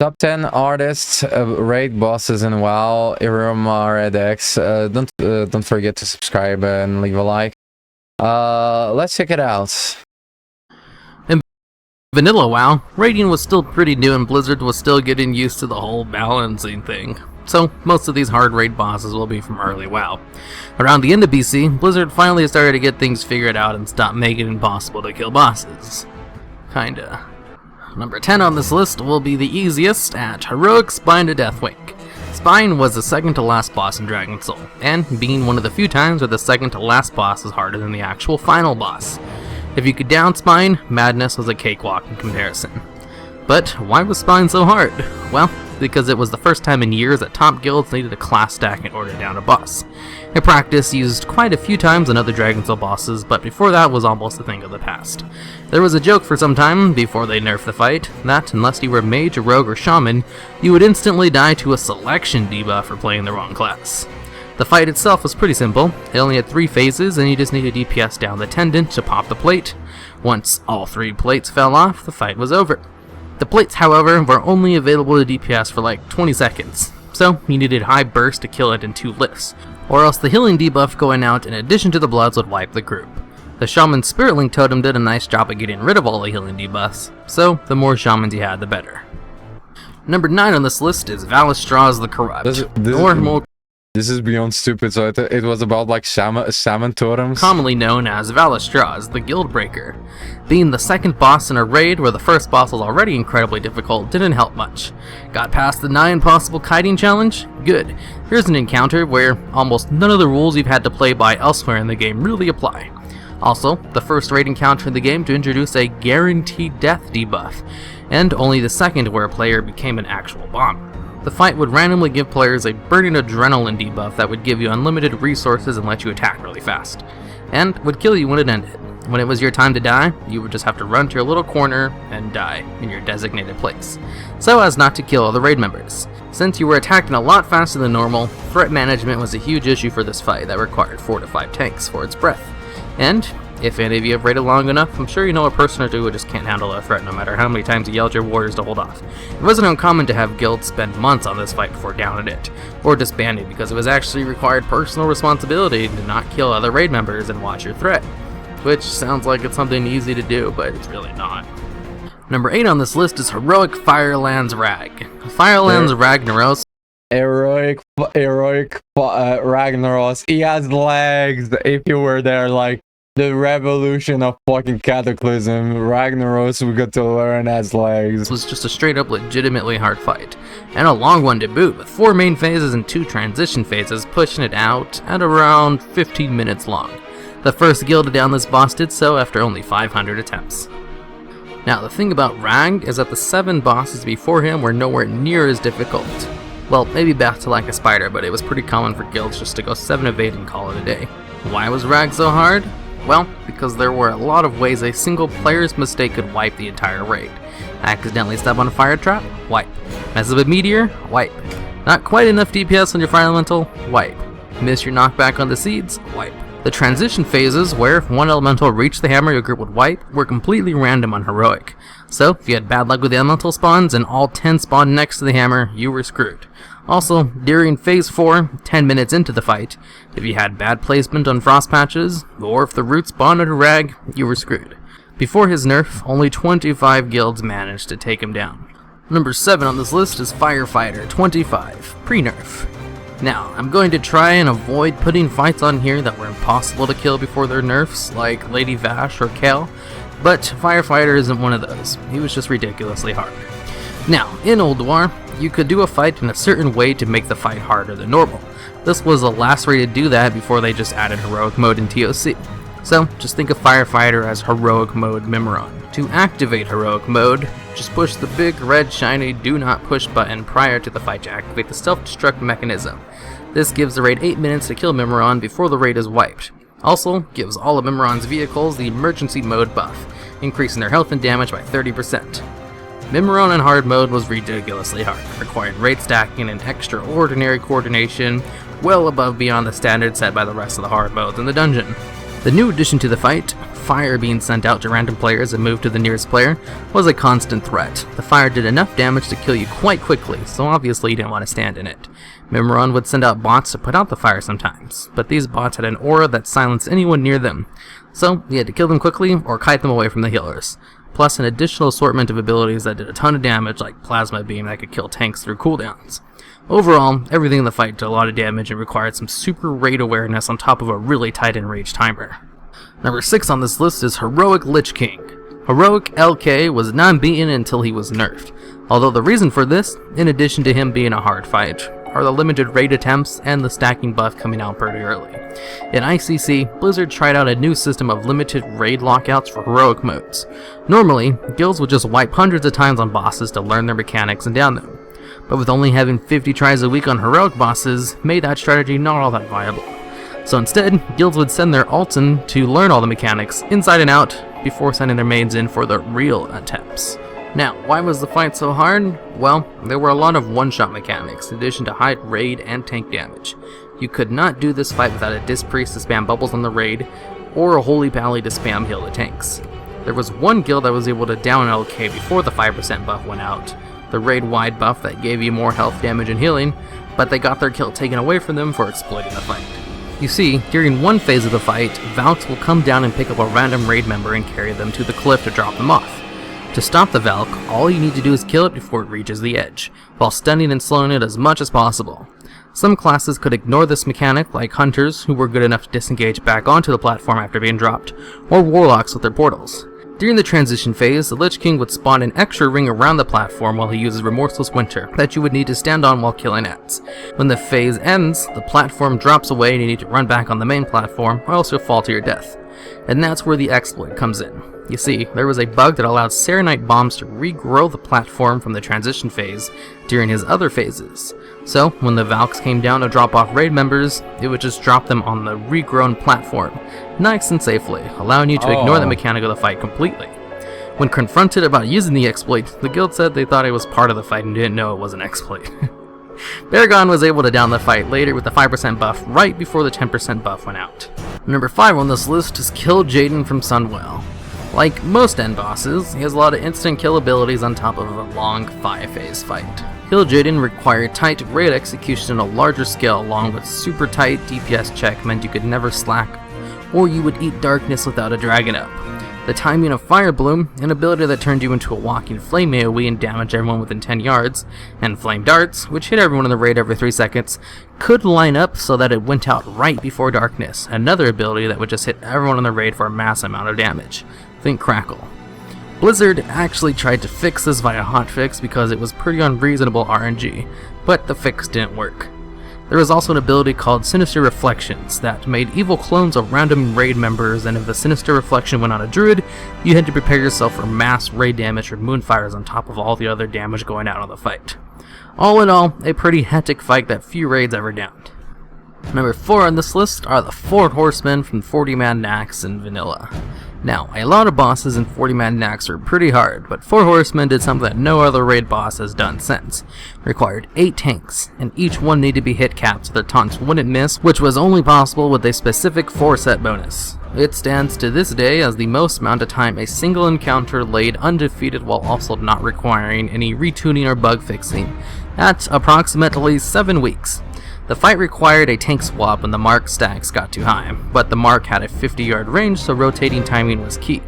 Top 10 artists, raid bosses in WoW, Redx. Don't forget to subscribe and leave a like. Let's check it out. In vanilla WoW, raiding was still pretty new and Blizzard was still getting used to the whole balancing thing. So most of these hard raid bosses will be from early WoW. Around the end of BC, Blizzard finally started to get things figured out and stopped making it impossible to kill bosses. Kinda. Number 10 on this list will be the easiest at Heroic Spine to Deathwake. Spine was the second to last boss in Dragon Soul, and being one of the few times where the second to last boss is harder than the actual final boss. If you could down Spine, Madness was a cakewalk in comparison. But why was Spine so hard? Well, because it was the first time in years that top guilds needed a class stack in order to down a boss. A practice used quite a few times on other Dragon Soul bosses, but before that was almost a thing of the past. There was a joke for some time, before they nerfed the fight, that unless you were mage, rogue, or shaman, you would instantly die to a selection debuff for playing the wrong class. The fight itself was pretty simple. It only had 3 phases, and you just needed DPS down the tendon to pop the plate. Once all 3 plates fell off, the fight was over. The plates, however, were only available to DPS for like 20 seconds, so you needed high burst to kill it in 2 lifts, or else the healing debuff going out in addition to the bloods would wipe the group. The Shaman Spirit Link Totem did a nice job of getting rid of all the healing debuffs, so the more Shamans you had, the better. Number 9 on this list is Valistraz the Corrupt, This is beyond stupid, so it was about like salmon totems. Commonly known as Valistraz the Guild Breaker. Being the second boss in a raid where the first boss was already incredibly difficult didn't help much. Got past the 9 possible kiting challenge? Good. Here's an encounter where almost none of the rules you've had to play by elsewhere in the game really apply. Also, the first raid encounter in the game to introduce a guaranteed death debuff, and only the second where a player became an actual bomb. The fight would randomly give players a burning adrenaline debuff that would give you unlimited resources and let you attack really fast, and would kill you when it ended. When it was your time to die, you would just have to run to your little corner and die in your designated place, so as not to kill other raid members. Since you were attacking a lot faster than normal, threat management was a huge issue for this fight that required 4 to 5 tanks for its breadth. And if any of you have raided long enough, I'm sure you know a person or two who just can't handle a threat no matter how many times you yelled your warriors to hold off. It wasn't uncommon to have guilds spend months on this fight before downing it, or disbanding because it was actually required personal responsibility to not kill other raid members and watch your threat. Which sounds like it's something easy to do, but it's really not. Number 8 on this list is Heroic Firelands Rag. Firelands Ragnaros. Heroic Ragnaros. He has legs. If you were there, like the revolution of fucking Cataclysm, Ragnaros we got to learn has legs. This was just a straight up legitimately hard fight, and a long one to boot, with 4 main phases and 2 transition phases, pushing it out at around 15 minutes long. The first guild to down this boss did so after only 500 attempts. Now the thing about Rag is that the 7 bosses before him were nowhere near as difficult. Well, maybe back to like a spider, but it was pretty common for guilds just to go 7 of 8 and call it a day. Why was Rag so hard? Well, because there were a lot of ways a single player's mistake could wipe the entire raid. Accidentally step on a fire trap? Wipe. Mess up a meteor? Wipe. Not quite enough DPS on your fire elemental? Wipe. Miss your knockback on the seeds? Wipe. The transition phases, where if one elemental reached the hammer your group would wipe, were completely random on Heroic. So, if you had bad luck with the elemental spawns and all 10 spawned next to the hammer, you were screwed. Also, during Phase 4, 10 minutes into the fight, if you had bad placement on frost patches, or if the root spawned at a rag, you were screwed. Before his nerf, only 25 guilds managed to take him down. Number 7 on this list is Firefighter 25, pre-nerf. Now, I'm going to try and avoid putting fights on here that were impossible to kill before their nerfs, like Lady Vash or Kale, but Firefighter isn't one of those. He was just ridiculously hard. Now, in Old War, you could do a fight in a certain way to make the fight harder than normal. This was the last way to do that before they just added Heroic Mode in TOC. So, just think of Firefighter as Heroic Mode Mimiron. To activate Heroic Mode, just push the big red shiny Do Not Push button prior to the fight to activate the self-destruct mechanism. This gives the raid 8 minutes to kill Mimiron before the raid is wiped. Also, gives all of Mimiron's vehicles the emergency mode buff, increasing their health and damage by 30%. Mimiron in hard mode was ridiculously hard, required raid stacking and extraordinary coordination, well above beyond the standard set by the rest of the hard modes in the dungeon. The new addition to the fight, fire being sent out to random players and moved to the nearest player was a constant threat. The fire did enough damage to kill you quite quickly, so obviously you didn't want to stand in it. Mimiron would send out bots to put out the fire sometimes, but these bots had an aura that silenced anyone near them, so you had to kill them quickly or kite them away from the healers. Plus an additional assortment of abilities that did a ton of damage, like Plasma Beam that could kill tanks through cooldowns. Overall, everything in the fight did a lot of damage and required some super raid awareness on top of a really tight enrage timer. Number 6 on this list is Heroic Lich King. Heroic LK was non-beaten until he was nerfed, although the reason for this, in addition to him being a hard fight, are the limited raid attempts and the stacking buff coming out pretty early. In ICC, Blizzard tried out a new system of limited raid lockouts for heroic modes. Normally, guilds would just wipe hundreds of times on bosses to learn their mechanics and down them, but with only having 50 tries a week on heroic bosses, made that strategy not all that viable. So instead, guilds would send their alts in to learn all the mechanics inside and out before sending their mains in for the real attempts. Now, why was the fight so hard? Well, there were a lot of one-shot mechanics, in addition to high raid and tank damage. You could not do this fight without a Disc Priest to spam bubbles on the raid, or a Holy Pally to spam heal the tanks. There was one guild that was able to down LK before the 5% buff went out, the raid-wide buff that gave you more health damage and healing, but they got their kill taken away from them for exploiting the fight. You see, during one phase of the fight, Valks will come down and pick up a random raid member and carry them to the cliff to drop them off. To stop the Valk, all you need to do is kill it before it reaches the edge, while stunning and slowing it as much as possible. Some classes could ignore this mechanic, like Hunters, who were good enough to disengage back onto the platform after being dropped, or Warlocks with their portals. During the transition phase, the Lich King would spawn an extra ring around the platform while he uses Remorseless Winter that you would need to stand on while killing ants. When the phase ends, the platform drops away and you need to run back on the main platform, or else you'll fall to your death. And that's where the exploit comes in. You see, there was a bug that allowed Serenite bombs to regrow the platform from the transition phase during his other phases. So, when the Valks came down to drop off raid members, it would just drop them on the regrown platform, nice and safely, allowing you to ignore the mechanic of the fight completely. When confronted about using the exploit, the guild said they thought it was part of the fight and didn't know it was an exploit. Baragon was able to down the fight later with the 5% buff right before the 10% buff went out. Number 5 on this list is Kill Jaden from Sunwell. Like most end bosses, he has a lot of instant kill abilities on top of a long 5-phase fight. Kill Jaden required tight raid execution on a larger scale along with super tight DPS check meant you could never slack, or you would eat darkness without a dragon up. The timing of Fire Bloom, an ability that turned you into a walking flame AoE and damaged everyone within 10 yards, and Flame Darts, which hit everyone in the raid every 3 seconds, could line up so that it went out right before darkness, another ability that would just hit everyone in the raid for a mass amount of damage. Think Crackle. Blizzard actually tried to fix this via hotfix because it was pretty unreasonable RNG, but the fix didn't work. There was also an ability called Sinister Reflections that made evil clones of random raid members, and if the Sinister Reflection went on a druid, you had to prepare yourself for mass raid damage from moonfires on top of all the other damage going out on the fight. All in all, a pretty hectic fight that few raids ever downed. Number 4 on this list are the 4 Horsemen from 40-Man Naxx in Vanilla. Now, a lot of bosses in 40-Man Naxx are pretty hard, but 4 Horsemen did something that no other raid boss has done since. Required 8 tanks, and each one needed to be hit capped so their taunts wouldn't miss, which was only possible with a specific 4-set bonus. It stands to this day as the most amount of time a single encounter laid undefeated while also not requiring any retuning or bug fixing, at approximately 7 weeks. The fight required a tank swap when the mark stacks got too high, but the mark had a 50-yard range, so rotating timing was key.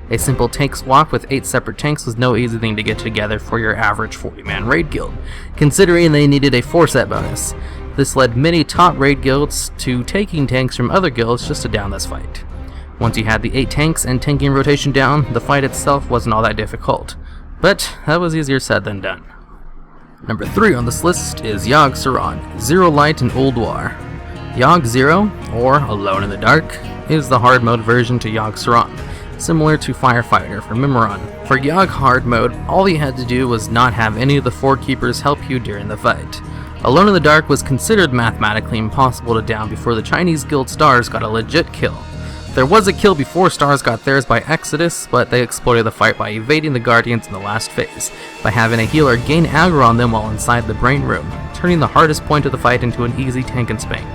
A simple tank swap with 8 separate tanks was no easy thing to get together for your average 40-man raid guild, considering they needed a 4-set bonus. This led many top raid guilds to taking tanks from other guilds just to down this fight. Once you had the 8 tanks and tanking rotation down, the fight itself wasn't all that difficult, but that was easier said than done. Number 3 on this list is Yogg Saron, Zero Light and Ulduar. Yogg Zero, or Alone in the Dark, is the hard mode version to Yogg Saron, similar to Firefighter for Mimiron. For Yogg hard mode, all you had to do was not have any of the 4 keepers help you during the fight. Alone in the Dark was considered mathematically impossible to down before the Chinese guild Stars got a legit kill. There was a kill before Stars got theirs by Exodus, but they exploited the fight by evading the Guardians in the last phase, by having a healer gain aggro on them while inside the Brain Room, turning the hardest point of the fight into an easy tank and spank.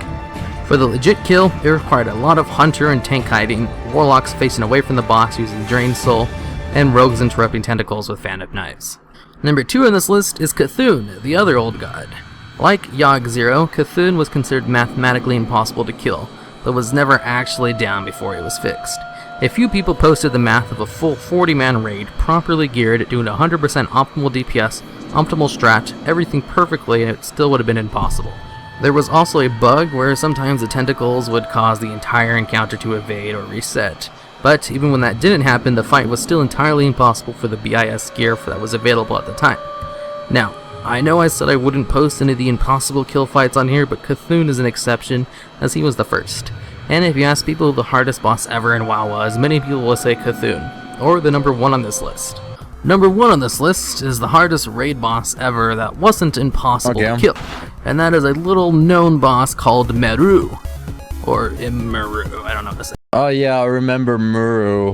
For the legit kill, it required a lot of hunter and tank hiding, warlocks facing away from the boss using Drain Soul, and rogues interrupting tentacles with fan-up knives. Number 2 on this list is Cthulhu, the other old god. Like Yogg-Zero, Cthulhu was considered mathematically impossible to kill, but was never actually down before he was fixed. A few people posted the math of a full 40-man raid, properly geared, doing 100% optimal DPS, optimal strat, everything perfectly, and it still would have been impossible. There was also a bug where sometimes the tentacles would cause the entire encounter to evade or reset. But even when that didn't happen, the fight was still entirely impossible for the BIS gear that was available at the time. Now, I know I said I wouldn't post any of the impossible kill fights on here, but Cthulhu is an exception, as he was the first. And if you ask people who the hardest boss ever in WoW was, many people will say Cthulhu, or the number 1 on this list. Number 1 on this list is the hardest raid boss ever that wasn't impossible to kill, and that is a little known boss called Meru, or Immeru, I don't know what to say. Oh yeah, I remember Muru,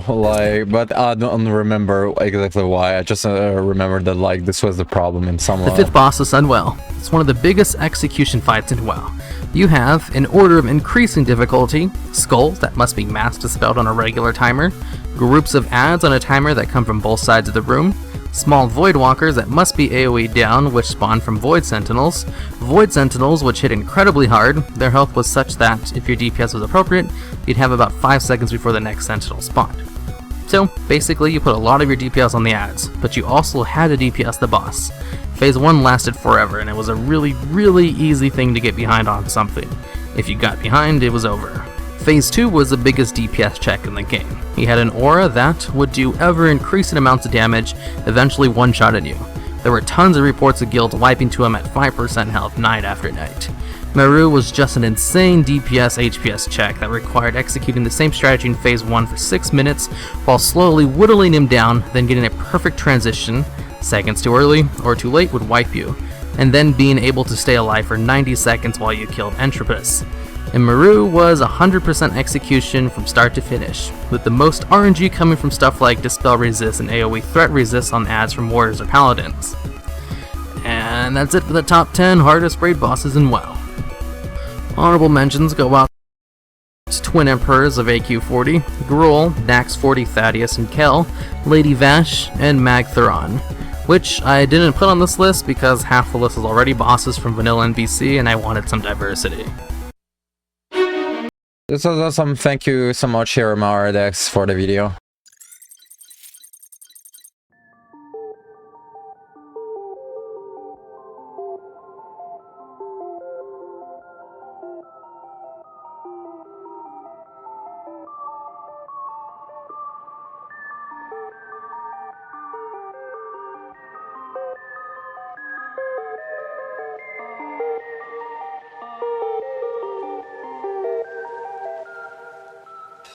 but I don't remember exactly why. I just remember that this was the problem in some The 5th boss is Sunwell. It's one of the biggest execution fights in WoW. You have, in order of increasing difficulty, skulls that must be mass dispelled on a regular timer, groups of adds on a timer that come from both sides of the room, small void walkers that must be AoE down, which spawn from void sentinels which hit incredibly hard. Their health was such that, if your DPS was appropriate, you'd have about 5 seconds before the next sentinel spawned. So, basically you put a lot of your DPS on the adds, but you also had to DPS the boss. Phase 1 lasted forever, and it was a really easy thing to get behind on something. If you got behind, it was over. Phase 2 was the biggest DPS check in the game. He had an aura that would do ever-increasing amounts of damage, eventually one-shotting you. There were tons of reports of guilds wiping to him at 5% health night after night. Meru was just an insane DPS HPS check that required executing the same strategy in Phase 1 for 6 minutes while slowly whittling him down, then getting a perfect transition, seconds too early or too late would wipe you, and then being able to stay alive for 90 seconds while you killed Entropus. And Meru was 100% execution from start to finish, with the most RNG coming from stuff like Dispel Resist and AoE Threat Resist on adds from Warriors or Paladins. And that's it for the top 10 hardest raid bosses in WoW. Honorable mentions go out to Twin Emperors of AQ40, Gruul, Dax40, Thaddeus and Kel, Lady Vash, and Mag Theron, which I didn't put on this list because half the list is already bosses from vanilla NBC and I wanted some diversity. This was awesome. Thank you so much, Hero Maradex, for the video.